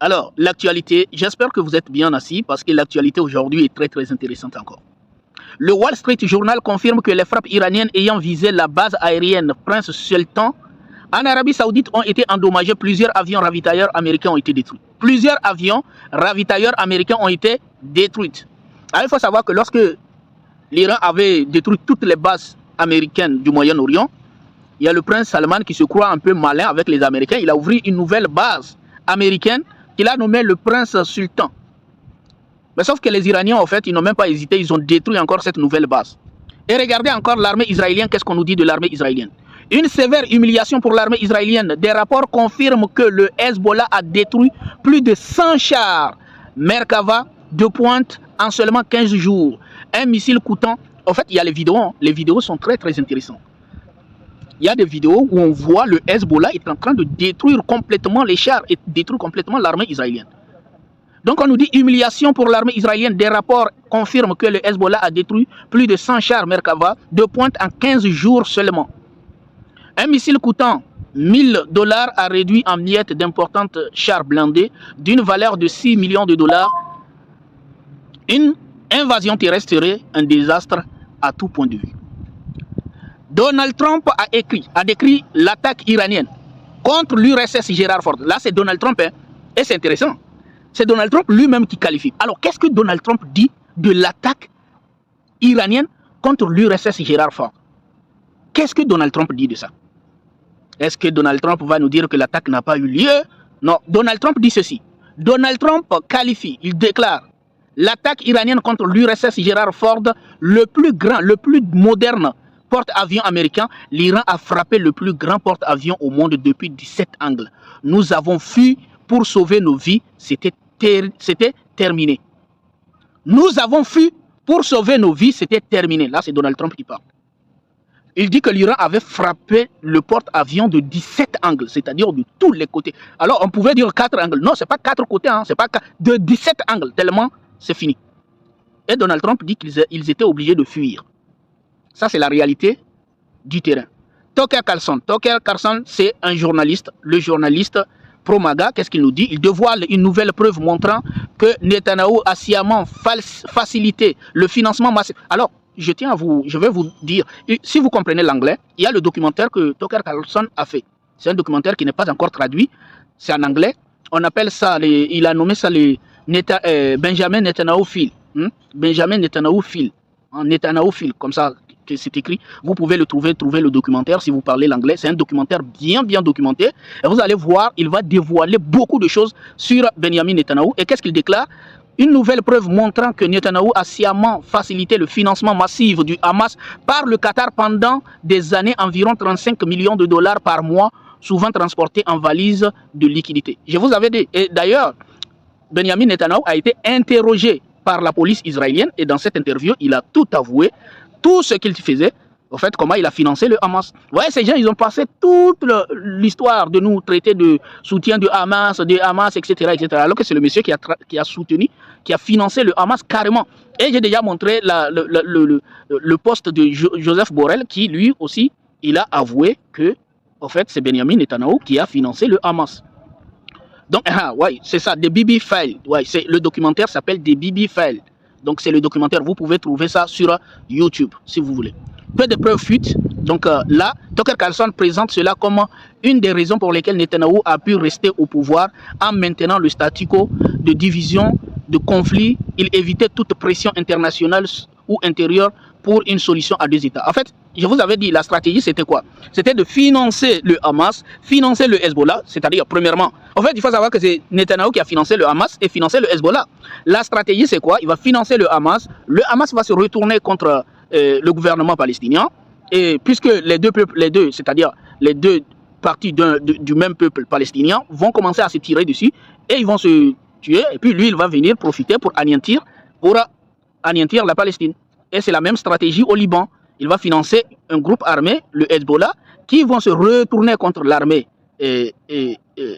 Alors, l'actualité, j'espère que vous êtes bien assis parce que l'actualité aujourd'hui est très intéressante encore. Le Wall Street Journal confirme que les frappes iraniennes ayant visé la base aérienne Prince Sultan en Arabie Saoudite ont été endommagées. Plusieurs avions ravitailleurs américains ont été détruits. Plusieurs avions ravitailleurs américains ont été détruits. Alors, il faut savoir que lorsque l'Iran avait détruit toutes les bases américaines du Moyen-Orient, il y a le prince Salman qui se croit un peu malin avec les Américains. Il a ouvert une nouvelle base américaine qu'il a nommée le prince Sultan. Mais sauf que les Iraniens, en fait, ils n'ont même pas hésité. Ils ont détruit encore cette nouvelle base. Et regardez encore l'armée israélienne. Qu'est-ce qu'on nous dit de l'armée israélienne? Une sévère humiliation pour l'armée israélienne. Des rapports confirment que le Hezbollah a détruit plus de 100 chars Merkava de pointe en seulement 15 jours. Un missile coûtant... En fait, il y a les vidéos. Hein. Les vidéos sont très intéressantes. Il y a des vidéos où on voit le Hezbollah est en train de détruire complètement les chars et détruire complètement l'armée israélienne. Donc on nous dit humiliation pour l'armée israélienne. Des rapports confirment que le Hezbollah a détruit plus de 100 chars Merkava de pointe en 15 jours seulement. Un missile coûtant $1000 a réduit en miettes d'importantes chars blindés d'une valeur de 6 millions de dollars. Une invasion terrestre serait un désastre à tout point de vue. Donald Trump a décrit l'attaque iranienne contre l'URSS Gerald Ford. Là, c'est Donald Trump, hein, et c'est intéressant. C'est Donald Trump lui-même qui qualifie. Alors, qu'est-ce que Donald Trump dit de l'attaque iranienne contre l'URSS Gerald Ford? Qu'est-ce que Donald Trump dit de ça? Est-ce que Donald Trump va nous dire que l'attaque n'a pas eu lieu? Non, Donald Trump dit ceci. Donald Trump qualifie, il déclare l'attaque iranienne contre l'URSS Gerald Ford, le plus grand, le plus moderne porte-avions américain. L'Iran a frappé le plus grand porte-avions au monde depuis 17 angles. Nous avons fui pour sauver nos vies. C'était terminé. Nous avons fui pour sauver nos vies. C'était terminé. Là, c'est Donald Trump qui parle. Il dit que l'Iran avait frappé le porte-avions de 17 angles, c'est-à-dire de tous les côtés. Alors, on pouvait dire 4 angles. Non, ce n'est pas 4 côtés, hein, c'est pas 4, de 17 angles, tellement c'est fini. Et Donald Trump dit qu'ils étaient obligés de fuir. Ça, c'est la réalité du terrain. Tucker Carlson. Tucker Carlson, c'est un journaliste, le journaliste pro-MAGA. Qu'est-ce qu'il nous dit? Il dévoile une nouvelle preuve montrant que Netanyahou a sciemment facilité le financement massif. Alors, je vais vous dire, si vous comprenez l'anglais, il y a le documentaire que Tucker Carlson a fait. C'est un documentaire qui n'est pas encore traduit. C'est en anglais. On appelle ça, il a nommé ça Benjamin Netanyahu Film. Benjamin Netanyahu Film. Netanyahu Film, comme ça que c'est écrit. Vous pouvez le trouver le documentaire si vous parlez l'anglais. C'est un documentaire bien documenté. Et vous allez voir, il va dévoiler beaucoup de choses sur Benjamin Netanyahu. Et qu'est-ce qu'il déclare? Une nouvelle preuve montrant que Netanyahu a sciemment facilité le financement massif du Hamas par le Qatar pendant des années, environ 35 millions de dollars par mois, souvent transportés en valises de liquidités. Je vous avais dit, et d'ailleurs, Benjamin Netanyahu a été interrogé par la police israélienne et dans cette interview, il a tout avoué, tout ce qu'il faisait, en fait, comment il a financé le Hamas. Vous voyez, ces gens, ils ont passé toute l'histoire de nous traiter de soutien de Hamas, etc., alors que c'est le monsieur qui a soutenu, qui a financé le Hamas carrément. Et j'ai déjà montré le poste de Joseph Borrell, qui lui aussi, il a avoué que, en fait, c'est Benjamin Netanyahu qui a financé le Hamas. Donc, ouais, c'est ça, des Bibi Files. Ouais, le documentaire s'appelle des Bibi Files. Donc, c'est le documentaire. Vous pouvez trouver ça sur YouTube, si vous voulez. Peu de preuves fuites. Donc là, Tucker Carlson présente cela comme une des raisons pour lesquelles Netanyahou a pu rester au pouvoir en maintenant le statu quo de division, de conflit. Il évitait toute pression internationale ou intérieure pour une solution à deux États. En fait, je vous avais dit, la stratégie, c'était quoi? C'était de financer le Hamas, financer le Hezbollah, c'est-à-dire, premièrement, en fait, il faut savoir que c'est Netanyahou qui a financé le Hamas et financé le Hezbollah. La stratégie, c'est quoi? Il va financer le Hamas va se retourner contre le gouvernement palestinien, et puisque les deux peuples, c'est-à-dire les deux parties du même peuple palestinien, vont commencer à se tirer dessus, et ils vont se tuer, et puis lui, il va venir profiter pour anéantir la Palestine. Et c'est la même stratégie au Liban. Il va financer un groupe armé, le Hezbollah, qui vont se retourner contre l'armée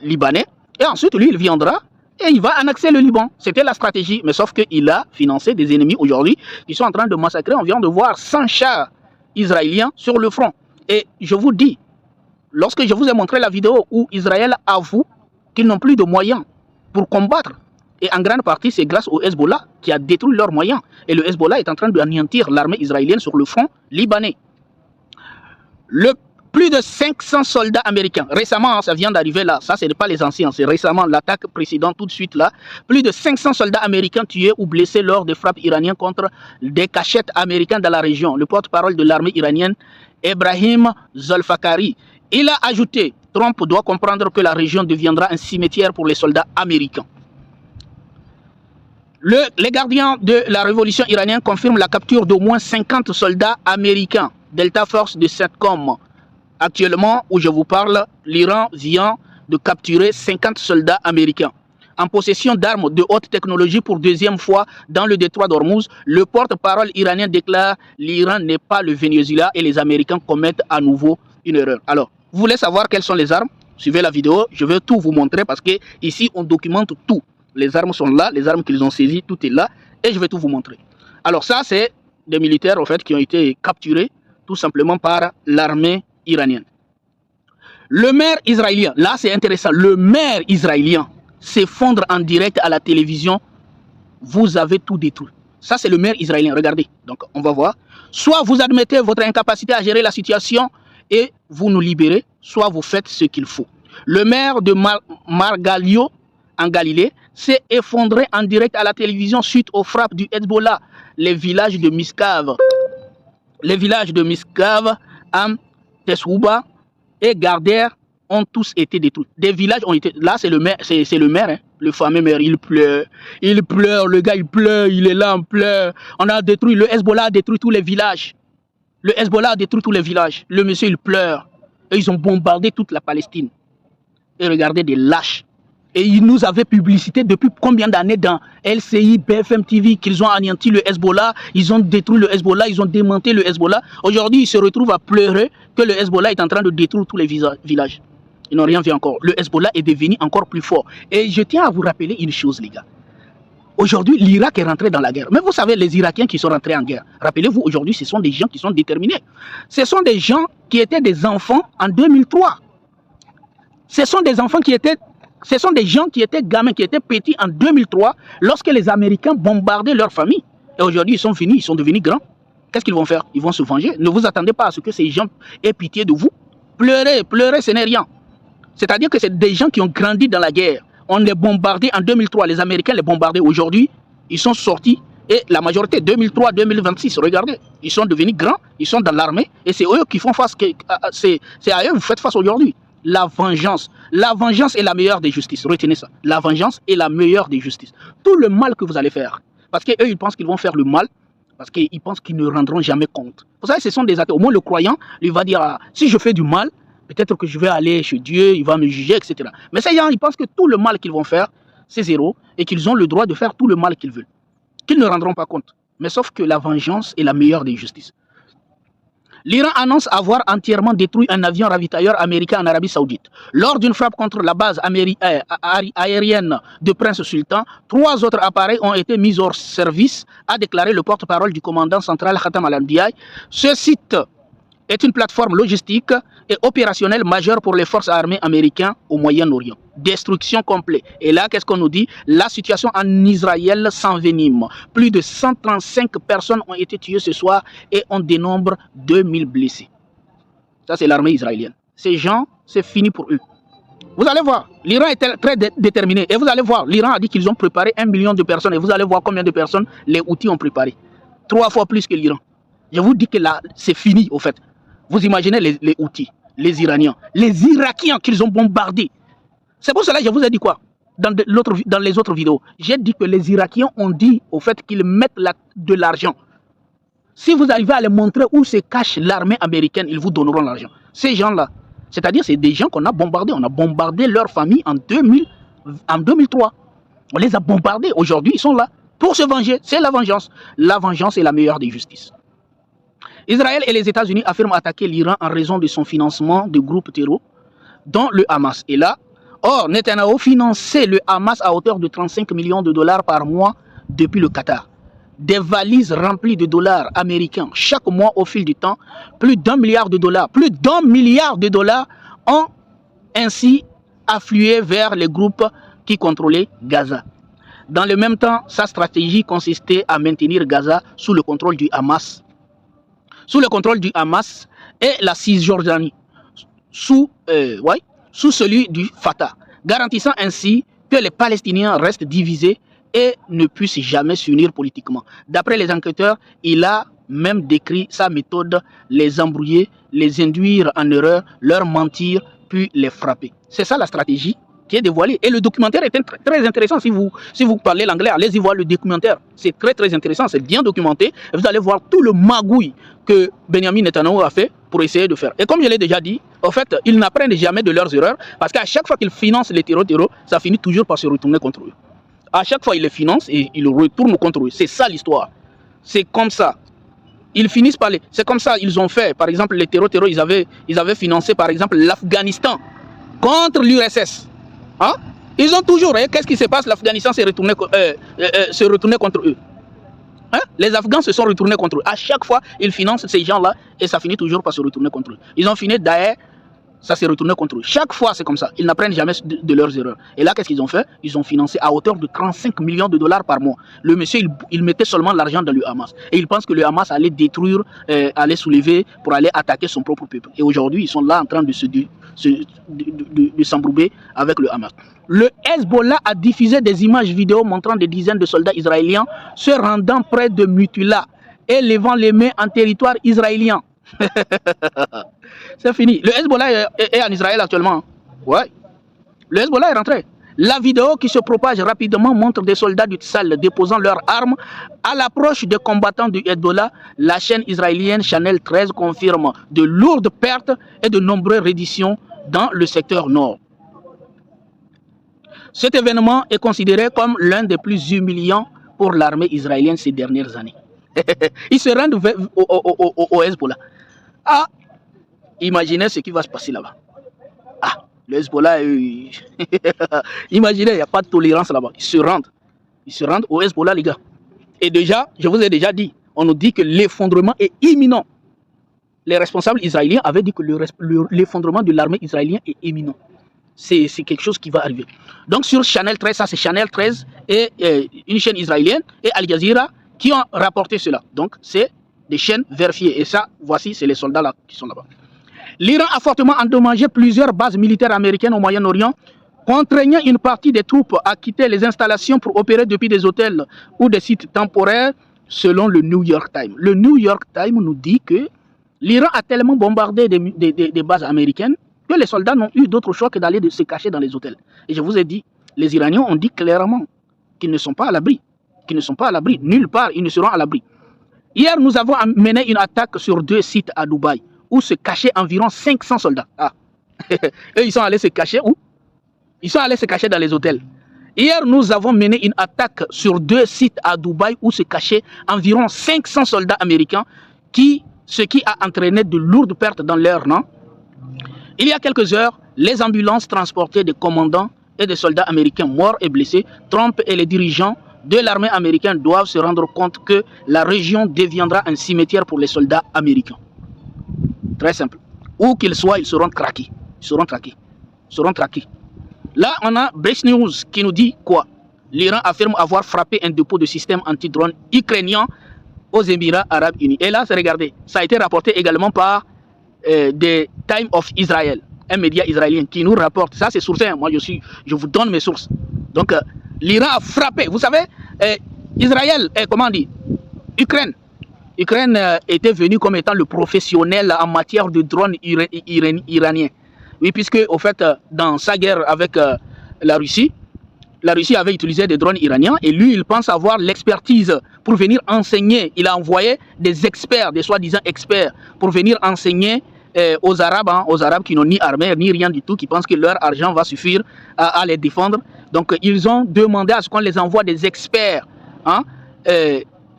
libanaise. Et ensuite, lui, il viendra et il va annexer le Liban. C'était la stratégie. Mais sauf qu'il a financé des ennemis aujourd'hui qui sont en train de massacrer. On vient de voir 100 chars israéliens sur le front. Et je vous dis, lorsque je vous ai montré la vidéo où Israël avoue qu'ils n'ont plus de moyens pour combattre. Et en grande partie, c'est grâce au Hezbollah qui a détruit leurs moyens. Et le Hezbollah est en train d'anéantir l'armée israélienne sur le front libanais. Plus de 500 soldats américains, récemment, ça vient d'arriver là, ça, ce n'est pas les anciens, c'est récemment l'attaque précédente tout de suite là. Plus de 500 soldats américains tués ou blessés lors des frappes iraniennes contre des cachettes américaines dans la région. Le porte-parole de l'armée iranienne, Ebrahim Zolfakari, il a ajouté, Trump doit comprendre que la région deviendra un cimetière pour les soldats américains. Les gardiens de la révolution iranienne confirment la capture d'au moins 50 soldats américains. Delta Force de CENTCOM. Actuellement, où je vous parle, l'Iran vient de capturer 50 soldats américains. En possession d'armes de haute technologie pour deuxième fois dans le détroit d'Ormuz, le porte-parole iranien déclare « L'Iran n'est pas le Venezuela et les Américains commettent à nouveau une erreur ». Alors, vous voulez savoir quelles sont les armes? Suivez la vidéo, je vais tout vous montrer parce que ici on documente tout. Les armes sont là, les armes qu'ils ont saisies, tout est là et je vais tout vous montrer. Alors ça, c'est des militaires en fait qui ont été capturés tout simplement par l'armée iranienne. Le maire israélien, là c'est intéressant, le maire israélien s'effondre en direct à la télévision, vous avez tout détruit. Ça c'est le maire israélien, regardez. Donc on va voir. Soit vous admettez votre incapacité à gérer la situation et vous nous libérez, soit vous faites ce qu'il faut. Le maire de Margalio, en Galilée, s'est effondré en direct à la télévision suite aux frappes du Hezbollah. Les villages de Miskav, Am, Tesouba et Garder ont tous été détruits. Des villages ont été... Là, c'est le maire, hein, le fameux maire, il pleure, le gars, il pleure, il est là, on pleure. On a détruit, le Hezbollah a détruit tous les villages. Le Hezbollah a détruit tous les villages. Le monsieur, il pleure. Et ils ont bombardé toute la Palestine. Et regardez des lâches. Et ils nous avaient publicité depuis combien d'années dans LCI, BFM TV, qu'ils ont anéanti le Hezbollah, ils ont détruit le Hezbollah, ils ont démantelé le Hezbollah. Aujourd'hui, ils se retrouvent à pleurer que le Hezbollah est en train de détruire tous les villages. Ils n'ont rien vu encore. Le Hezbollah est devenu encore plus fort. Et je tiens à vous rappeler une chose, les gars. Aujourd'hui, l'Irak est rentré dans la guerre. Mais vous savez, les Irakiens qui sont rentrés en guerre, rappelez-vous, aujourd'hui, ce sont des gens qui sont déterminés. Ce sont des gens qui étaient des enfants en 2003. Ce sont des enfants qui étaient... Ce sont des gens qui étaient gamins, qui étaient petits en 2003, lorsque les Américains bombardaient leur famille. Et aujourd'hui, ils sont finis, ils sont devenus grands. Qu'est-ce qu'ils vont faire? Ils vont se venger. Ne vous attendez pas à ce que ces gens aient pitié de vous. Pleurez, pleurez, ce n'est rien. C'est-à-dire que c'est des gens qui ont grandi dans la guerre. On les bombardait en 2003, les Américains les bombardaient. Aujourd'hui, ils sont sortis. Et la majorité, 2003-2026, regardez, ils sont devenus grands, ils sont dans l'armée. Et c'est eux qui font face, c'est à eux que vous faites face aujourd'hui. La vengeance est la meilleure des justices. Retenez ça. La vengeance est la meilleure des justices. Tout le mal que vous allez faire, parce qu'eux, ils pensent qu'ils vont faire le mal, parce qu'ils pensent qu'ils ne rendront jamais compte. Vous savez, ce sont des athées. Au moins, le croyant, il va dire, si je fais du mal, peut-être que je vais aller chez Dieu, il va me juger, etc. Mais ces gens, ils pensent que tout le mal qu'ils vont faire, c'est zéro, et qu'ils ont le droit de faire tout le mal qu'ils veulent. Qu'ils ne rendront pas compte. Mais sauf que la vengeance est la meilleure des justices. L'Iran annonce avoir entièrement détruit un avion ravitailleur américain en Arabie Saoudite. Lors d'une frappe contre la base aérienne de Prince Sultan, 3 autres appareils ont été mis hors service, a déclaré le porte-parole du commandant central Khatam Al-Amdiaï. Ce site est une plateforme logistique et opérationnelle majeure pour les forces armées américaines au Moyen-Orient. Destruction complète. Et là, qu'est-ce qu'on nous dit? La situation en Israël s'envenime. Plus de 135 personnes ont été tuées ce soir et on dénombre 2000 blessés. Ça, c'est l'armée israélienne. Ces gens, c'est fini pour eux. Vous allez voir, l'Iran est très déterminé. Et vous allez voir, l'Iran a dit qu'ils ont préparé 1 million de personnes. Et vous allez voir combien de personnes les Houthis ont préparé. 3 fois plus que l'Iran. Je vous dis que là, c'est fini, au fait. Vous imaginez les Houthis, les Iraniens, les Irakiens qu'ils ont bombardés. C'est pour cela que je vous ai dit quoi dans les autres vidéos. J'ai dit que les Irakiens ont dit au fait qu'ils mettent de l'argent. Si vous arrivez à les montrer où se cache l'armée américaine, ils vous donneront l'argent. Ces gens-là, c'est-à-dire c'est des gens qu'on a bombardés. On a bombardé leur famille en 2003. On les a bombardés. Aujourd'hui, ils sont là pour se venger. C'est la vengeance. La vengeance est la meilleure des justices. Israël et les États-Unis affirment attaquer l'Iran en raison de son financement de groupes terroristes, dont le Hamas. Et là, or, Netanyahou finançait le Hamas à hauteur de 35 millions de dollars par mois depuis le Qatar. Des valises remplies de dollars américains chaque mois au fil du temps, plus d'1 milliard de dollars, ont ainsi afflué vers les groupes qui contrôlait Gaza. Dans le même temps, sa stratégie consistait à maintenir Gaza sous le contrôle du Hamas. Sous le contrôle du Hamas et la Cisjordanie, sous celui du Fatah, garantissant ainsi que les Palestiniens restent divisés et ne puissent jamais s'unir politiquement. D'après les enquêteurs, il a même décrit sa méthode: les embrouiller, les induire en erreur, leur mentir, puis les frapper. C'est ça la stratégie qui est dévoilée. Et le documentaire est très intéressant. Si vous parlez l'anglais, allez-y voir le documentaire. C'est très intéressant, c'est bien documenté. Vous allez voir tout le magouille que Benjamin Netanyahu a fait pour essayer de faire. Et comme je l'ai déjà dit, en fait, ils n'apprennent jamais de leurs erreurs, parce qu'à chaque fois qu'ils financent les terreaux, ça finit toujours par se retourner contre eux. À chaque fois, ils les financent et ils retournent contre eux. C'est ça l'histoire. C'est comme ça. Ils finissent par les... C'est comme ça ils ont fait. Par exemple, les terreaux, ils avaient financé, par exemple, l'Afghanistan contre l'URSS. Hein? Ils ont toujours... Qu'est-ce qui se passe? L'Afghanistan s'est retourné contre eux. Hein? Les Afghans se sont retournés contre eux. À chaque fois, ils financent ces gens-là et ça finit toujours par se retourner contre eux. Ils ont fini d'ailleurs, ça s'est retourné contre eux. Chaque fois, c'est comme ça. Ils n'apprennent jamais de leurs erreurs. Et là, qu'est-ce qu'ils ont fait? Ils ont financé à hauteur de 35 millions de dollars par mois. Le monsieur, il mettait seulement l'argent dans le Hamas. Et il pense que le Hamas allait détruire, allait soulever pour aller attaquer son propre peuple. Et aujourd'hui, ils sont là en train de s'embrouiller avec le Hamas. Le Hezbollah a diffusé des images vidéo montrant des dizaines de soldats israéliens se rendant près de Mutula et levant les mains en territoire israélien. C'est fini. Le Hezbollah est en Israël actuellement. Ouais. Le Hezbollah est rentré. La vidéo qui se propage rapidement montre des soldats du Tsal déposant leurs armes à l'approche des combattants du Hezbollah. La chaîne israélienne Channel 13 confirme de lourdes pertes et de nombreuses redditions dans le secteur nord. Cet événement est considéré comme l'un des plus humiliants pour l'armée israélienne ces dernières années. Ils se rendent au Hezbollah. Ah, imaginez ce qui va se passer là-bas. Ah, le Hezbollah, imaginez, il n'y a pas de tolérance là-bas. Ils se rendent au Hezbollah, les gars. Et déjà, je vous ai déjà dit, on nous dit que l'effondrement est imminent. Les responsables israéliens avaient dit que l'effondrement de l'armée israélienne est imminent. C'est quelque chose qui va arriver. Donc sur Channel 13, ça c'est Channel 13 et une chaîne israélienne et Al Jazeera qui ont rapporté cela. Donc c'est des chaînes vérifiées. Et ça, voici, c'est les soldats là qui sont là-bas. L'Iran a fortement endommagé plusieurs bases militaires américaines au Moyen-Orient, contraignant une partie des troupes à quitter les installations pour opérer depuis des hôtels ou des sites temporaires, selon le New York Times. Le New York Times nous dit que l'Iran a tellement bombardé des bases américaines que les soldats n'ont eu d'autre choix que d'aller se cacher dans les hôtels. Et je vous ai dit, les Iraniens ont dit clairement qu'ils ne sont pas à l'abri. Qu'ils ne sont pas à l'abri. Nulle part, ils ne seront à l'abri. Hier, nous avons mené une attaque sur 2 sites à Dubaï, où se cachaient environ 500 soldats. Ah. Et ils sont allés se cacher où? Ils sont allés se cacher dans les hôtels. Hier, nous avons mené une attaque sur 2 sites à Dubaï, où se cachaient environ 500 soldats américains, ce qui a entraîné de lourdes pertes dans leur rang. Il y a quelques heures, les ambulances transportaient des commandants et des soldats américains morts et blessés. Trump et les dirigeants de l'armée américaine doivent se rendre compte que la région deviendra un cimetière pour les soldats américains. Très simple. Où qu'ils soient, ils seront traqués. Ils seront traqués. Ils seront traqués. Là, on a Break News qui nous dit quoi? L'Iran affirme avoir frappé un dépôt de système anti-drone ukrainien aux Émirats Arabes Unis. Et là, regardez, ça a été rapporté également par des Times of Israel, un média israélien qui nous rapporte. Ça, c'est sourcé. Moi, je vous donne mes sources. Donc, l'Iran a frappé. Vous savez, Israël, comment on dit? Ukraine était venu comme étant le professionnel en matière de drones iraniens. Oui, puisque, au fait, dans sa guerre avec la Russie avait utilisé des drones iraniens et lui, il pense avoir l'expertise pour venir enseigner. Il a envoyé des experts, des soi-disant experts, pour venir enseigner aux Arabes qui n'ont ni armée, ni rien du tout, qui pensent que leur argent va suffire à les défendre. Donc, ils ont demandé à ce qu'on les envoie des experts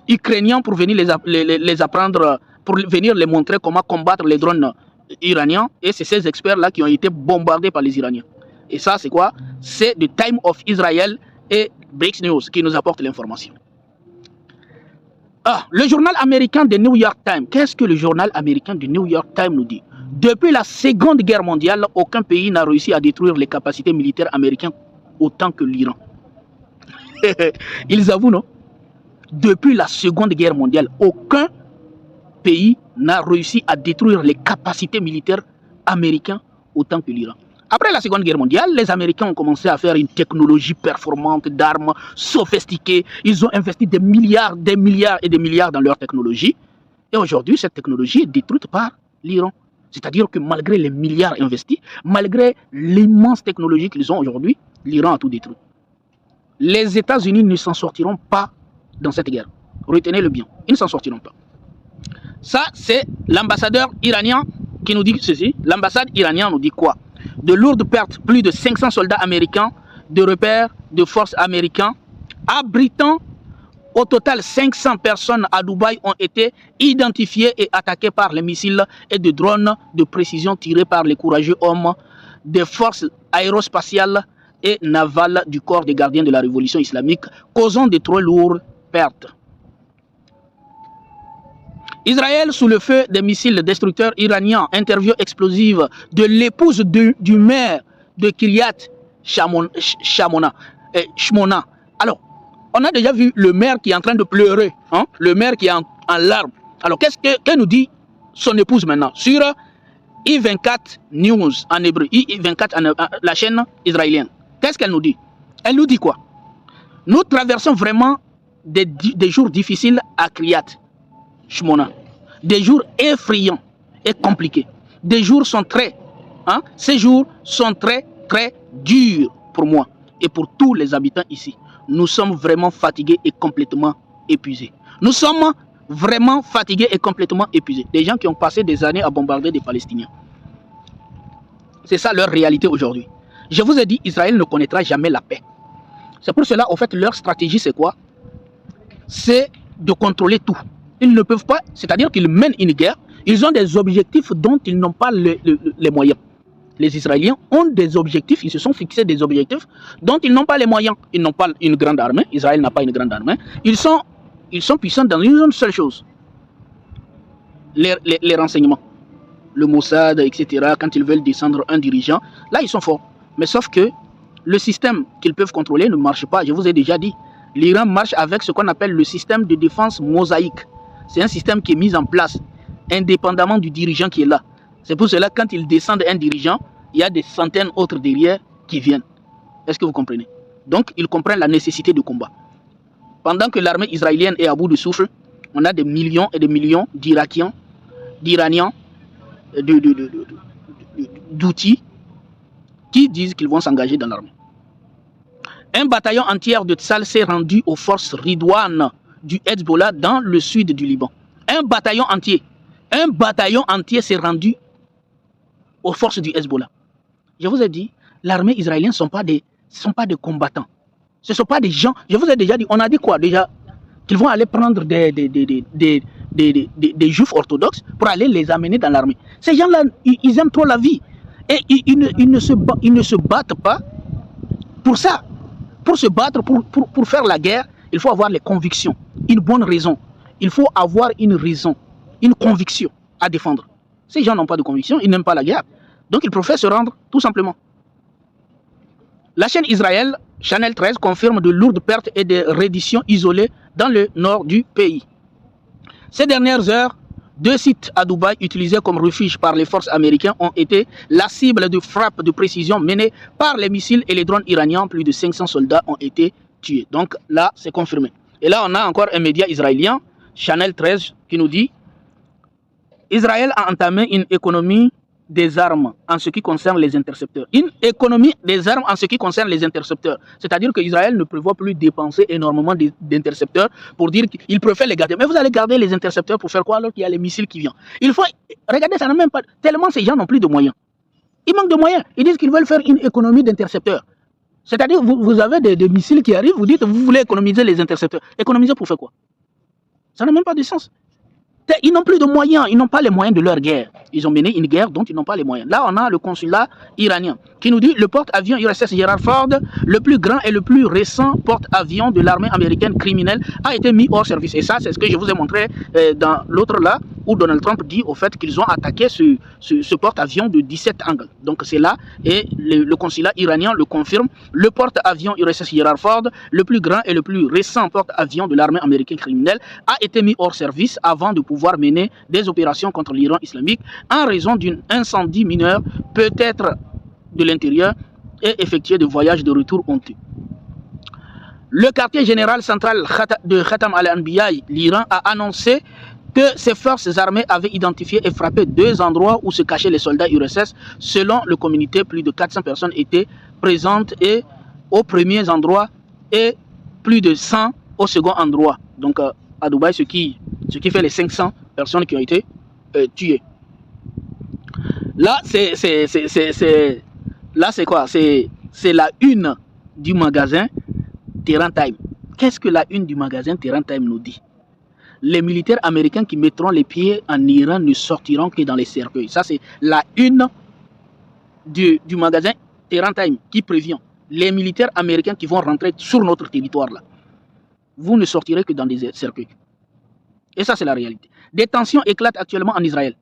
ukrainiens pour venir les apprendre, pour venir les montrer comment combattre les drones iraniens. Et c'est ces experts-là qui ont été bombardés par les Iraniens. Et ça, c'est quoi? C'est The Time of Israel et Break News qui nous apportent l'information. Ah, le journal américain de New York Times. Qu'est-ce que le journal américain de New York Times nous dit? Depuis la Seconde Guerre mondiale, aucun pays n'a réussi à détruire les capacités militaires américaines autant que l'Iran. Ils avouent, non? Depuis la Seconde Guerre mondiale, aucun pays n'a réussi à détruire les capacités militaires américaines autant que l'Iran. Après la Seconde Guerre mondiale, les Américains ont commencé à faire une technologie performante d'armes sophistiquées. Ils ont investi des milliards et des milliards dans leur technologie. Et aujourd'hui, cette technologie est détruite par l'Iran. C'est-à-dire que malgré les milliards investis, malgré l'immense technologie qu'ils ont aujourd'hui, l'Iran a tout détruit. Les États-Unis ne s'en sortiront pas dans cette guerre. Retenez-le bien, ils ne s'en sortiront pas. Ça, c'est l'ambassadeur iranien qui nous dit ceci. L'ambassade iranienne nous dit quoi? De lourdes pertes, plus de 500 soldats américains, de repères de forces américains, abritant au total 500 personnes à Dubaï ont été identifiées et attaquées par les missiles et des drones de précision tirés par les courageux hommes des forces aérospatiales et navales du corps des gardiens de la révolution islamique, causant de trop lourdes pertes. Israël sous le feu des missiles destructeurs iraniens, interview explosive de l'épouse du maire de Kiryat Shmona. Alors, on a déjà vu le maire qui est en train de pleurer, hein? Le maire qui est en larmes. Alors, qu'elle nous dit son épouse maintenant sur I24 News en hébreu, I24, la chaîne israélienne? Qu'est-ce qu'elle nous dit? Elle nous dit quoi? Nous traversons vraiment des jours difficiles à Kiryat Shmona. Des jours effrayants et compliqués. Des jours sont ces jours sont très durs pour moi et pour tous les habitants ici. Nous sommes vraiment fatigués et complètement épuisés. Nous sommes vraiment fatigués et complètement épuisés. Des gens qui ont passé des années à bombarder des Palestiniens. C'est ça leur réalité aujourd'hui. Je vous ai dit, Israël ne connaîtra jamais la paix. C'est pour cela, en fait, leur stratégie, c'est quoi? C'est de contrôler tout. Ils ne peuvent pas, c'est-à-dire qu'ils mènent une guerre, ils ont des objectifs dont ils n'ont pas les moyens. Les Israéliens ont des objectifs, ils se sont fixés des objectifs dont ils n'ont pas les moyens. Ils n'ont pas une grande armée, Israël n'a pas une grande armée. Ils sont puissants dans une seule chose, les renseignements. Le Mossad, etc., quand ils veulent descendre un dirigeant, là ils sont forts. Mais sauf que le système qu'ils peuvent contrôler ne marche pas. Je vous ai déjà dit, l'Iran marche avec ce qu'on appelle le système de défense mosaïque. C'est un système qui est mis en place indépendamment du dirigeant qui est là. C'est pour cela que quand ils descendent un dirigeant, il y a des centaines d'autres derrière qui viennent. Est-ce que vous comprenez? Donc, ils comprennent la nécessité de combat. Pendant que l'armée israélienne est à bout de souffle, on a des millions et des millions d'Irakiens, d'Iraniens, d'outils qui disent qu'ils vont s'engager dans l'armée. Un bataillon entier de Tsal s'est rendu aux forces Ridouane du Hezbollah dans le sud du Liban. Un bataillon entier s'est rendu aux forces du Hezbollah. Je vous ai dit, l'armée israélienne ne sont pas des combattants. Ce ne sont pas des gens. Je vous ai déjà dit, on a dit quoi déjà? Qu'ils vont aller prendre des juifs orthodoxes pour aller les amener dans l'armée. Ces gens-là, ils aiment trop la vie. Et ils ne se battent pas pour ça. Pour se battre, pour faire la guerre, il faut avoir les convictions, une bonne raison. Il faut avoir une raison, une conviction à défendre. Ces gens n'ont pas de conviction, ils n'aiment pas la guerre. Donc ils préfèrent se rendre, tout simplement. La chaîne Israël, Channel 13, confirme de lourdes pertes et des redditions isolées dans le nord du pays. Ces dernières heures, 2 sites à Dubaï utilisés comme refuge par les forces américaines ont été la cible de frappes de précision menées par les missiles et les drones iraniens. Plus de 500 soldats ont été tués. Donc là, c'est confirmé. Et là, on a encore un média israélien, Channel 13, qui nous dit Israël a entamé une économie des armes en ce qui concerne les intercepteurs. Une économie des armes en ce qui concerne les intercepteurs. C'est-à-dire que Israël ne prévoit plus dépenser énormément d'intercepteurs pour dire qu'il préfère les garder. Mais vous allez garder les intercepteurs pour faire quoi alors qu'il y a les missiles qui viennent? Il faut... Regardez, ça n'a même pas... Tellement ces gens n'ont plus de moyens. Ils manquent de moyens. Ils disent qu'ils veulent faire une économie d'intercepteurs. C'est-à-dire vous avez des missiles qui arrivent, vous dites vous voulez économiser les intercepteurs. Économiser pour faire quoi? Ça n'a même pas de sens. Ils n'ont plus de moyens, ils n'ont pas les moyens de leur guerre. Ils ont mené une guerre dont ils n'ont pas les moyens. Là, on a le consulat iranien. qui nous dit le porte-avions USS Gerald Ford, le plus grand et le plus récent porte-avions de l'armée américaine criminelle, a été mis hors service. Et ça, c'est ce que je vous ai montré dans l'autre là, où Donald Trump dit au fait qu'ils ont attaqué ce porte-avions de 17 angles. Donc c'est là, et le consulat iranien le confirme, le porte-avions USS Gerald Ford, le plus grand et le plus récent porte-avions de l'armée américaine criminelle, a été mis hors service avant de pouvoir mener des opérations contre l'Iran islamique en raison d'un incendie mineur, peut-être de l'intérieur, et effectuer des voyages de retour honteux. Le quartier général central de Khatam al-Anbiya, l'Iran, a annoncé que ses forces armées avaient identifié et frappé 2 endroits où se cachaient les soldats URSS. Selon le communiqué, plus de 400 personnes étaient présentes et aux premiers endroits et plus de 100 au second endroit. Donc à Dubaï, ce qui fait les 500 personnes qui ont été tuées. Là, c'est quoi? C'est la une du magasin Terran Time. Qu'est-ce que la une du magasin Terran Time nous dit? Les militaires américains qui mettront les pieds en Iran ne sortiront que dans les cercueils. Ça, c'est la une du magasin Terran Time qui prévient les militaires américains qui vont rentrer sur notre territoire là. Vous ne sortirez que dans des cercueils. Et ça, c'est la réalité. Des tensions éclatent actuellement en Israël.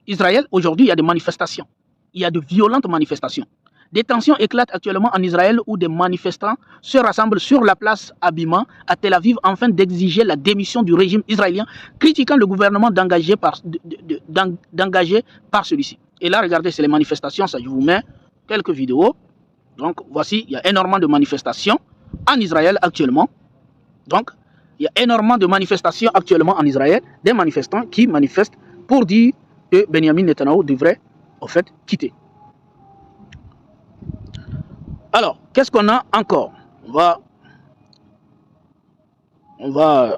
Israël, aujourd'hui, il y a des manifestations. Il y a de violentes manifestations. Des tensions éclatent actuellement en Israël où des manifestants se rassemblent sur la place Abima à Tel Aviv afin d'exiger la démission du régime israélien, critiquant le gouvernement d'engager par celui-ci. Et là, regardez, c'est les manifestations, ça, je vous mets quelques vidéos. Donc, voici, il y a énormément de manifestations en Israël actuellement. Donc, il y a énormément de manifestations actuellement en Israël, des manifestants qui manifestent pour dire que Benjamin Netanyahu devrait, en fait, quitter. Alors, qu'est-ce qu'on a encore? On va...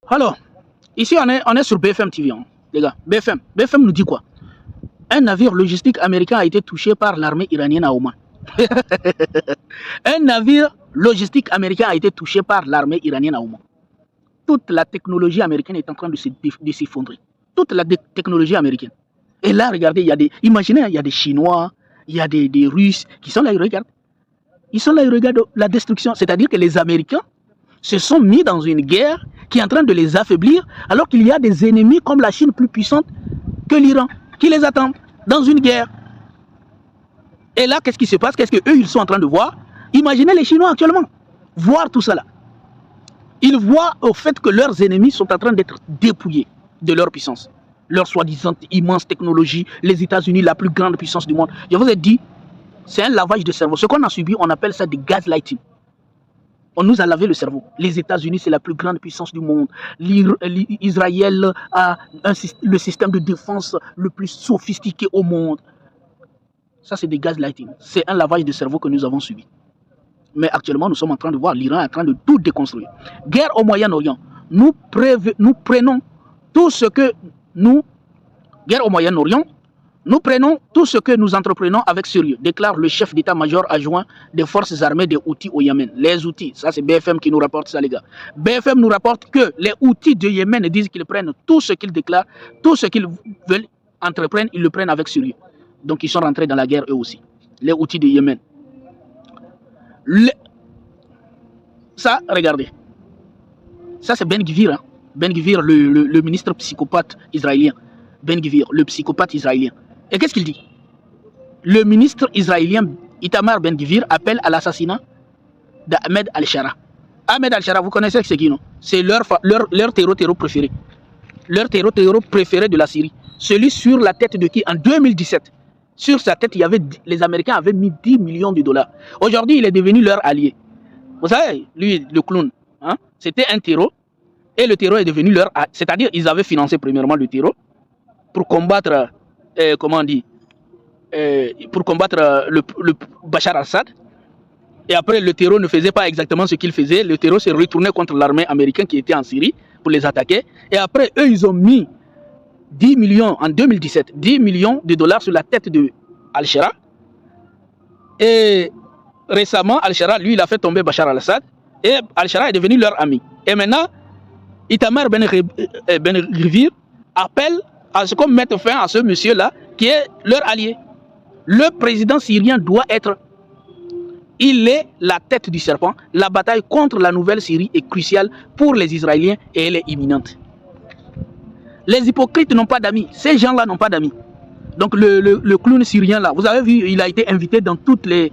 Alors, ici, on est sur BFM TV, hein, les gars. BFM nous dit quoi? Un navire logistique américain a été touché par l'armée iranienne à Oman. Un navire logistique américain a été touché par l'armée iranienne à Oman. Toute la technologie américaine est en train de s'effondrer. Toute la technologie américaine. Et là, regardez, imaginez, il y a des Chinois, il y a des Russes qui sont là, ils regardent. Ils sont là, ils regardent la destruction. C'est-à-dire que les Américains se sont mis dans une guerre qui est en train de les affaiblir, alors qu'il y a des ennemis comme la Chine plus puissante que l'Iran, qui les attendent dans une guerre. Et là, qu'est-ce qui se passe? Qu'est-ce qu'eux, ils sont en train de voir? Imaginez les Chinois actuellement, voir tout ça là. Ils voient au fait que leurs ennemis sont en train d'être dépouillés de leur puissance. Leur soi-disant immense technologie, les États-Unis, la plus grande puissance du monde. Je vous ai dit, c'est un lavage de cerveau. Ce qu'on a subi, on appelle ça des gaslighting. On nous a lavé le cerveau. Les États-Unis, c'est la plus grande puissance du monde. Israël a le système de défense le plus sophistiqué au monde. Ça, c'est des gaslighting. C'est un lavage de cerveau que nous avons subi. Mais actuellement, nous sommes en train de voir l'Iran en train de tout déconstruire. Guerre au Moyen-Orient. Nous prenons tout ce que guerre au Moyen-Orient, nous prenons tout ce que nous entreprenons avec sérieux, déclare le chef d'état-major adjoint des forces armées des Houthis au Yémen. Les Houthis, ça c'est BFM qui nous rapporte ça, les gars. BFM nous rapporte que les Houthis de Yémen disent qu'ils prennent tout ce qu'ils déclarent, tout ce qu'ils veulent entreprendre, ils le prennent avec sérieux. Donc ils sont rentrés dans la guerre eux aussi, les Houthis de Yémen. Ça, regardez. Ça c'est Ben Gvir, hein. Ben Gvir, le ministre psychopathe israélien. Ben Gvir, le psychopathe israélien. Et qu'est-ce qu'il dit? Le ministre israélien Itamar Ben Gvir appelle à l'assassinat d'Ahmed al-Shara. Ahmed al-Shara, vous connaissez ce qui, non? C'est leur terreau préféré. Leur terreau préféré de la Syrie. Celui sur la tête de qui? En 2017. Sur sa tête, les Américains avaient mis 10 millions de dollars. Aujourd'hui, il est devenu leur allié. Vous savez, lui, le clown, hein? C'était un terreau. Et le terreau est devenu leur... C'est-à-dire ils avaient financé premièrement le terreau pour combattre, comment on dit, pour combattre le Bachar al-Assad. Et après, le terreau ne faisait pas exactement ce qu'il faisait. Le terreau s'est retourné contre l'armée américaine qui était en Syrie pour les attaquer. Et après, eux, ils ont mis 10 millions, en 2017, 10 millions de dollars sur la tête de Al-Shara. Et récemment, Al-Shara, lui, il a fait tomber Bachar al-Assad. Et Al-Shara est devenu leur ami. Et maintenant, Itamar Ben Gvir appelle à ce qu'on mette fin à ce monsieur-là qui est leur allié. Le président syrien doit être... Il est la tête du serpent. La bataille contre la nouvelle Syrie est cruciale pour les Israéliens et elle est imminente. Les hypocrites n'ont pas d'amis. Ces gens-là n'ont pas d'amis. Donc le clown syrien là, vous avez vu, il a été invité dans toutes les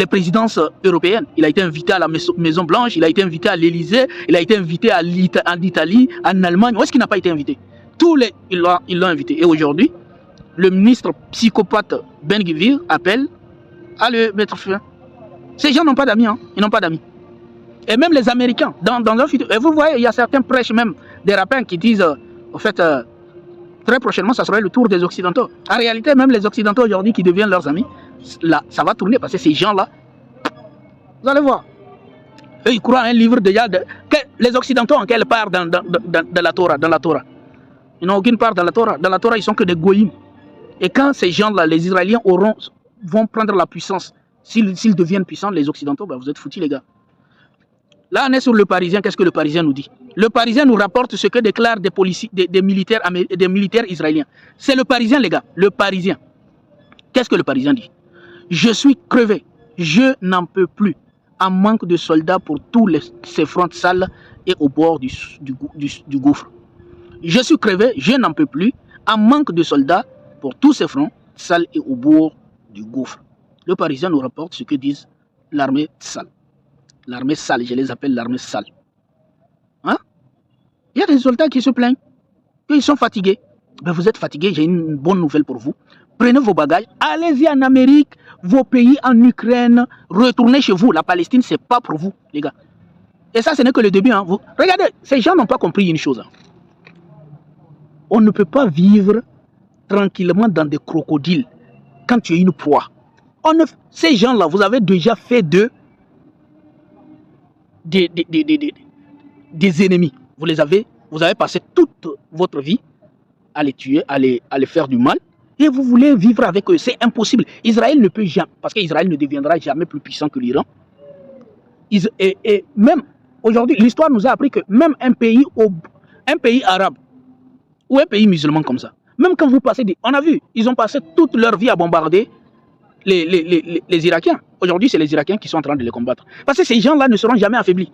présidences européennes. Il a été invité à la Maison Blanche, il a été invité à l'Élysée, il a été invité en Italie, en Allemagne. Où est-ce qu'il n'a pas été invité? Ils l'ont invité. Et aujourd'hui, le ministre psychopathe Ben Gvir appelle à le mettre fin. Ces gens n'ont pas d'amis, hein? Ils n'ont pas d'amis. Et même les Américains, dans leur futur, et vous voyez, il y a certains prêches même, des rabbins qui disent, en fait, très prochainement, ça sera le tour des Occidentaux. En réalité, même les Occidentaux aujourd'hui qui deviennent leurs amis, là, ça va tourner parce que ces gens-là, vous allez voir, eux, ils croient à un livre déjà, les Occidentaux en quelle part dans la Torah, ils n'ont aucune part dans la Torah. Dans la Torah, ils sont que des goïms. Et quand ces gens-là, les Israéliens, vont prendre la puissance, s'ils deviennent puissants, les Occidentaux, ben vous êtes foutus, les gars. Là, on est sur le Parisien. Qu'est-ce que le Parisien nous dit? Le Parisien nous rapporte ce que déclarent des militaires israéliens. C'est le Parisien, les gars. Le Parisien. Qu'est-ce que le Parisien dit? Je suis crevé. Je n'en peux plus. En manque de soldats pour tous ces fronts sales et au bord du gouffre. Je suis crevé. Je n'en peux plus. En manque de soldats pour tous ces fronts sales et au bord du gouffre. Le Parisien nous rapporte ce que disent l'armée sale. L'armée sale, je les appelle l'armée sale. Hein? Il y a des soldats qui se plaignent, qu'ils sont fatigués. Ben vous êtes fatigués, j'ai une bonne nouvelle pour vous. Prenez vos bagages, allez-y en Amérique, vos pays en Ukraine, retournez chez vous. La Palestine, c'est pas pour vous, les gars. Et ça, ce n'est que le début. Hein. Regardez, ces gens n'ont pas compris une chose. Hein. On ne peut pas vivre tranquillement dans des crocodiles quand tu es une proie. Ces gens-là, vous avez déjà fait d'eux des ennemis. Vous avez passé toute votre vie à les tuer, à les faire du mal, et vous voulez vivre avec eux. C'est impossible. Israël ne peut jamais, parce qu'Israël ne deviendra jamais plus puissant que l'Iran. Et même aujourd'hui, l'histoire nous a appris que même un pays arabe ou un pays musulman comme ça, même quand vous passez, on a vu, ils ont passé toute leur vie à bombarder les Irakiens. Aujourd'hui, c'est les Irakiens qui sont en train de les combattre. Parce que ces gens-là ne seront jamais affaiblis.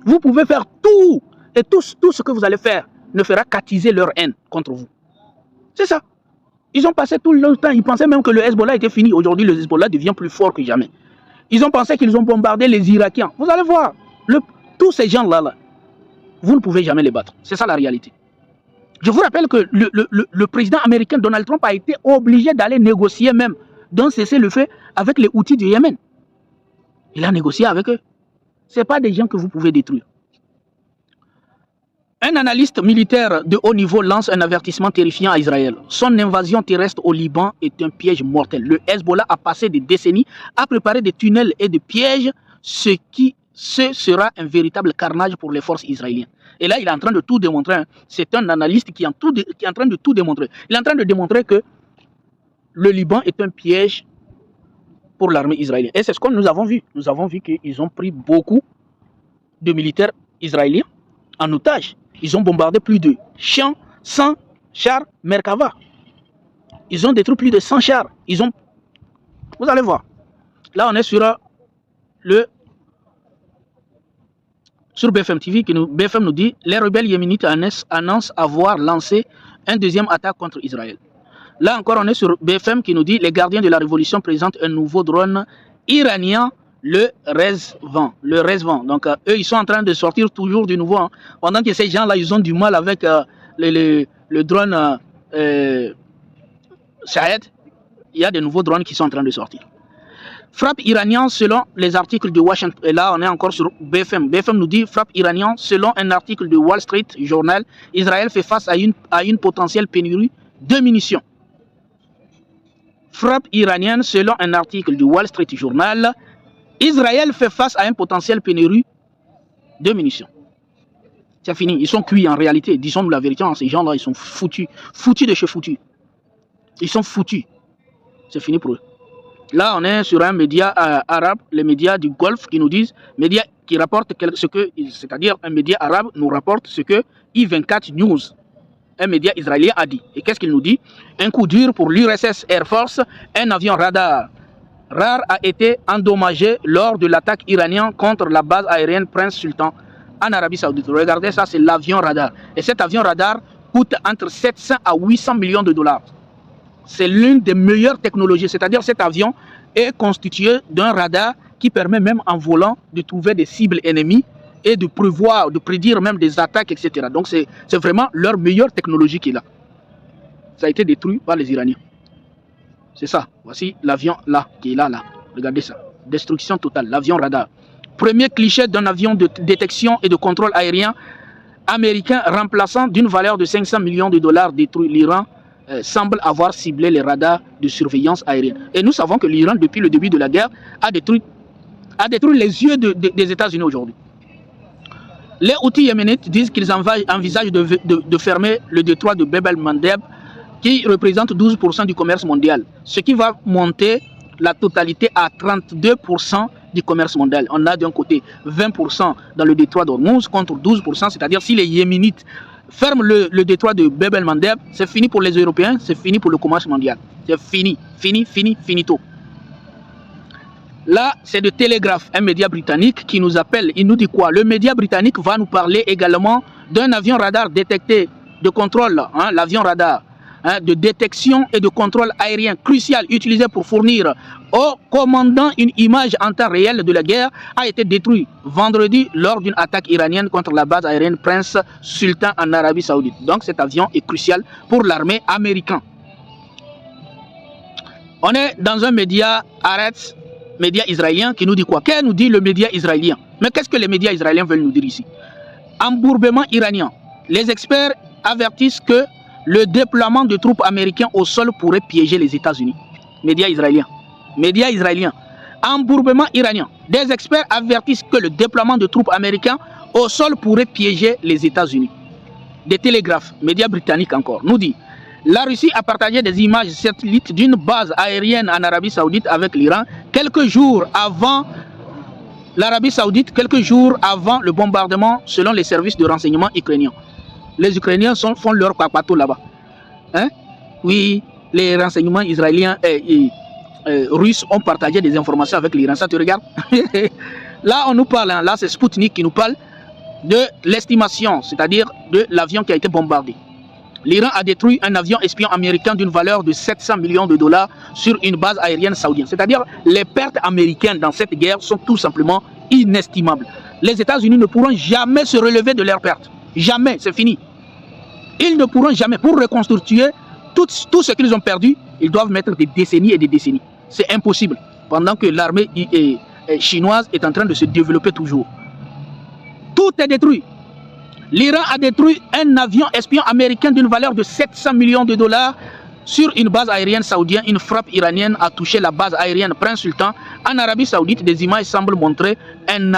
Vous pouvez faire tout, et tout ce que vous allez faire ne fera qu'attiser leur haine contre vous. C'est ça. Ils ont passé tout le temps, ils pensaient même que le Hezbollah était fini. Aujourd'hui, le Hezbollah devient plus fort que jamais. Ils ont pensé qu'ils ont bombardé les Irakiens. Vous allez voir, tous ces gens-là, vous ne pouvez jamais les battre. C'est ça la réalité. Je vous rappelle que le président américain Donald Trump a été obligé d'aller négocier même d'un cessez-le-feu avec les Houthis du Yémen. Il a négocié avec eux. Ce n'est pas des gens que vous pouvez détruire. Un analyste militaire de haut niveau lance un avertissement terrifiant à Israël. Son invasion terrestre au Liban est un piège mortel. Le Hezbollah a passé des décennies à préparer des tunnels et des pièges, ce sera un véritable carnage pour les forces israéliennes. Et là, il est en train de tout démontrer. Hein. C'est un analyste qui est en train de tout démontrer. Il est en train de démontrer que le Liban est un piège pour l'armée israélienne. Et c'est ce que nous avons vu. Nous avons vu qu'ils ont pris beaucoup de militaires israéliens en otage. Ils ont bombardé plus de 100 chars Merkava. Ils ont détruit plus de 100 chars. Vous allez voir. Là, on est sur BFM TV. BFM nous dit les rebelles yéménites annoncent avoir lancé un deuxième attaque contre Israël. Là encore, on est sur BFM qui nous dit les gardiens de la révolution présentent un nouveau drone iranien, le Rezvan. Donc, eux, ils sont en train de sortir toujours du nouveau. Hein. Pendant que ces gens-là, ils ont du mal avec le drone Shahed, il y a de nouveaux drones qui sont en train de sortir. Frappe iranienne selon les articles de Washington. Et là, on est encore sur BFM. BFM nous dit frappe iranienne selon un article de Wall Street Journal. Israël fait face à une potentielle pénurie de munitions. Frappe iranienne selon un article du Wall Street Journal. Israël fait face à une potentielle pénurie de munitions. C'est fini, ils sont cuits en réalité. Disons-nous la vérité, ces gens-là, ils sont foutus. Foutus de chez foutus. Ils sont foutus. C'est fini pour eux. Là, on est sur un média arabe, les médias du Golfe qui nous disent, médias qui rapportent c'est-à-dire un média arabe nous rapporte ce que I24 News un média israélien a dit. Et qu'est-ce qu'il nous dit? Un coup dur pour l'URSS Air Force, un avion radar rare a été endommagé lors de l'attaque iranienne contre la base aérienne Prince Sultan en Arabie Saoudite. Regardez ça, c'est l'avion radar. Et cet avion radar coûte entre 700 à 800 millions de dollars. C'est l'une des meilleures technologies, c'est-à-dire cet avion est constitué d'un radar qui permet même en volant de trouver des cibles ennemies et de prévoir, de prédire même des attaques, etc. Donc c'est vraiment leur meilleure technologie qui est là. Ça a été détruit par les Iraniens. C'est ça. Voici l'avion là, qui est là, là. Regardez ça. Destruction totale, l'avion radar. Premier cliché d'un avion de détection et de contrôle aérien américain remplaçant d'une valeur de 500 millions de dollars détruit. L'Iran semble avoir ciblé les radars de surveillance aérienne. Et nous savons que l'Iran, depuis le début de la guerre, a détruit les yeux des États-Unis aujourd'hui. Les Houthis yéménites disent qu'ils envisagent de fermer le détroit de Bab el-Mandeb qui représente 12% du commerce mondial, ce qui va monter la totalité à 32% du commerce mondial. On a d'un côté 20% dans le détroit d'Ormuz contre 12%, c'est-à-dire si les Yéménites ferment le détroit de Bab el-Mandeb, c'est fini pour les Européens, c'est fini pour le commerce mondial. C'est fini, finito. Là, c'est de Télégraphe, un média britannique qui nous appelle. Il nous dit quoi? Le média britannique va nous parler également d'un avion radar détecté de contrôle, hein, l'avion radar de détection et de contrôle aérien crucial utilisé pour fournir au commandant une image en temps réel de la guerre a été détruit vendredi lors d'une attaque iranienne contre la base aérienne Prince Sultan en Arabie Saoudite. Donc cet avion est crucial pour l'armée américaine. On est dans un média Haaretz, média israélien, qui nous dit quoi? Qu'est-ce que nous dit le média israélien? Mais qu'est-ce que les médias israéliens veulent nous dire ici? Embourbement iranien. Les experts avertissent que le déploiement de troupes américaines au sol pourrait piéger les États-Unis. Média israélien. Média israélien. Embourbement iranien. Des experts avertissent que le déploiement de troupes américaines au sol pourrait piéger les États-Unis. Des Télégraphes, médias britanniques encore, nous dit: la Russie a partagé des images satellites d'une base aérienne en Arabie Saoudite avec l'Iran quelques jours avant l'Arabie Saoudite, quelques jours avant le bombardement selon les services de renseignement ukrainiens. Les Ukrainiens font leur papato là-bas. Hein? Oui, les renseignements israéliens et russes ont partagé des informations avec l'Iran. Ça te regarde? Là, on nous parle, hein, là c'est Sputnik qui nous parle de l'estimation, c'est-à-dire de l'avion qui a été bombardé. L'Iran a détruit un avion espion américain d'une valeur de 700 millions de dollars sur une base aérienne saoudienne. C'est-à-dire les pertes américaines dans cette guerre sont tout simplement inestimables. Les États-Unis ne pourront jamais se relever de leurs pertes. Jamais, c'est fini. Ils ne pourront jamais, pour reconstruire tout ce qu'ils ont perdu, ils doivent mettre des décennies et des décennies. C'est impossible, pendant que l'armée chinoise est en train de se développer toujours. Tout est détruit. L'Iran a détruit un avion espion américain d'une valeur de 700 millions de dollars sur une base aérienne saoudienne. Une frappe iranienne a touché la base aérienne Prince Sultan en Arabie Saoudite. Des images semblent montrer un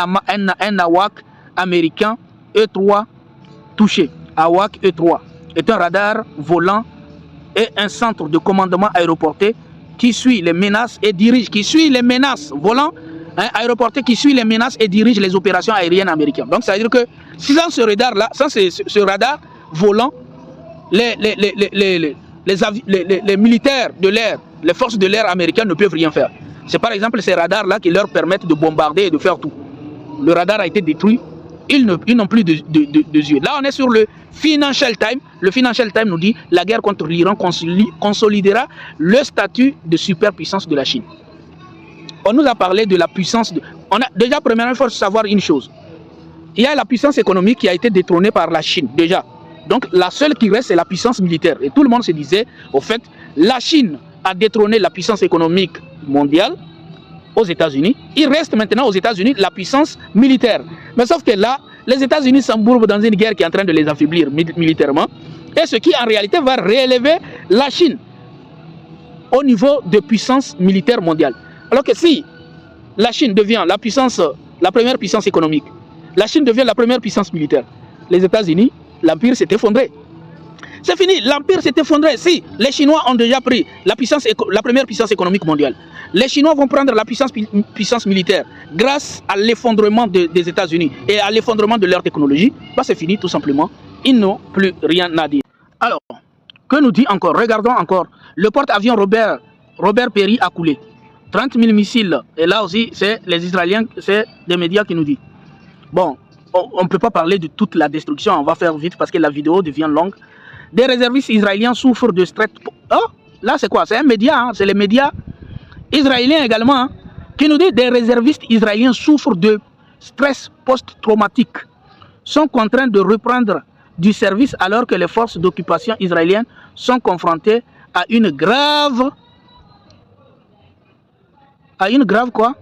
AWAC américain E3 touché. AWAC E3 est un radar volant et un centre de commandement aéroporté qui suit les menaces et dirige, aéroporté qui suit les menaces et dirige les opérations aériennes américaines. Donc ça veut dire que sans ce radar-là, sans ce radar volant, les militaires de l'air, les forces de l'air américaines ne peuvent rien faire. C'est par exemple ces radars-là qui leur permettent de bombarder et de faire tout. Le radar a été détruit, ils n'ont plus de yeux. Là, on est sur le Financial Times. Le Financial Times nous dit que la guerre contre l'Iran consolidera le statut de superpuissance de la Chine. On nous a parlé de la puissance. On a déjà, premièrement, il faut savoir une chose. Il y a la puissance économique qui a été détrônée par la Chine, déjà. Donc, la seule qui reste, c'est la puissance militaire. Et tout le monde se disait, au fait, la Chine a détrôné la puissance économique mondiale aux États-Unis. Il reste maintenant aux États-Unis la puissance militaire. Mais sauf que là, les États-Unis s'embourbent dans une guerre qui est en train de les affaiblir militairement. Et ce qui, en réalité, va réélever la Chine au niveau de puissance militaire mondiale. Alors que si la Chine devient la première puissance économique, la Chine devient la première puissance militaire, les États-Unis, l'Empire s'est effondré. C'est fini, l'Empire s'est effondré. Si les Chinois ont déjà pris la première puissance économique mondiale, les Chinois vont prendre la puissance militaire grâce à l'effondrement des États-Unis et à l'effondrement de leur technologie. Bah, c'est fini tout simplement. Ils n'ont plus rien à dire. Alors, que nous dit encore? Regardons encore. Le porte-avions Robert Perry a coulé. 30 000 missiles. Et là aussi, c'est les Israéliens, c'est des médias qui nous disent. Bon, on ne peut pas parler de toute la destruction. On va faire vite parce que la vidéo devient longue. Des réservistes israéliens souffrent de stress. Oh, là, c'est quoi? C'est un média. Hein? C'est les médias israéliens également hein, qui nous disent des réservistes israéliens souffrent de stress post-traumatique. Sont contraints de reprendre du service alors que les forces d'occupation israéliennes sont confrontées à une grave quoi?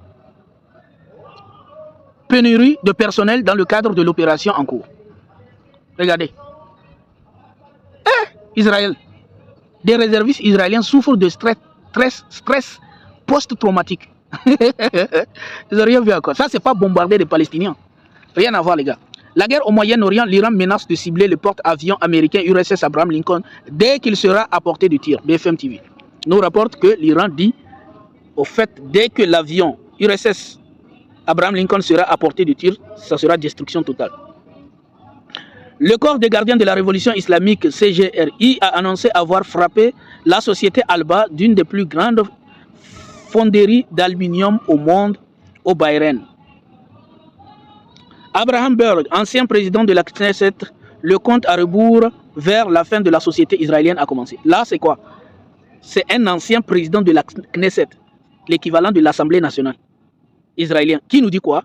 Pénurie de personnel dans le cadre de l'opération en cours. Regardez. Israël. Des réservistes israéliens souffrent de stress post-traumatique. Ils n'ont rien vu encore. Ça, c'est pas bombarder les Palestiniens. Rien à voir, les gars. La guerre au Moyen-Orient, l'Iran menace de cibler le porte-avions américain USS Abraham Lincoln dès qu'il sera à portée de tir. BFM TV nous rapporte que l'Iran dit, au fait, dès que l'avion USS Abraham Lincoln sera à portée de tir, ça sera destruction totale. Le corps des gardiens de la révolution islamique CGRI a annoncé avoir frappé la société Alba, d'une des plus grandes fonderies d'aluminium au monde, au Bahreïn. Abraham Berg, ancien président de la Knesset, le compte à rebours vers la fin de la société israélienne a commencé. Là, c'est quoi? C'est un ancien président de la Knesset, l'équivalent de l'Assemblée nationale israélienne, qui nous dit quoi?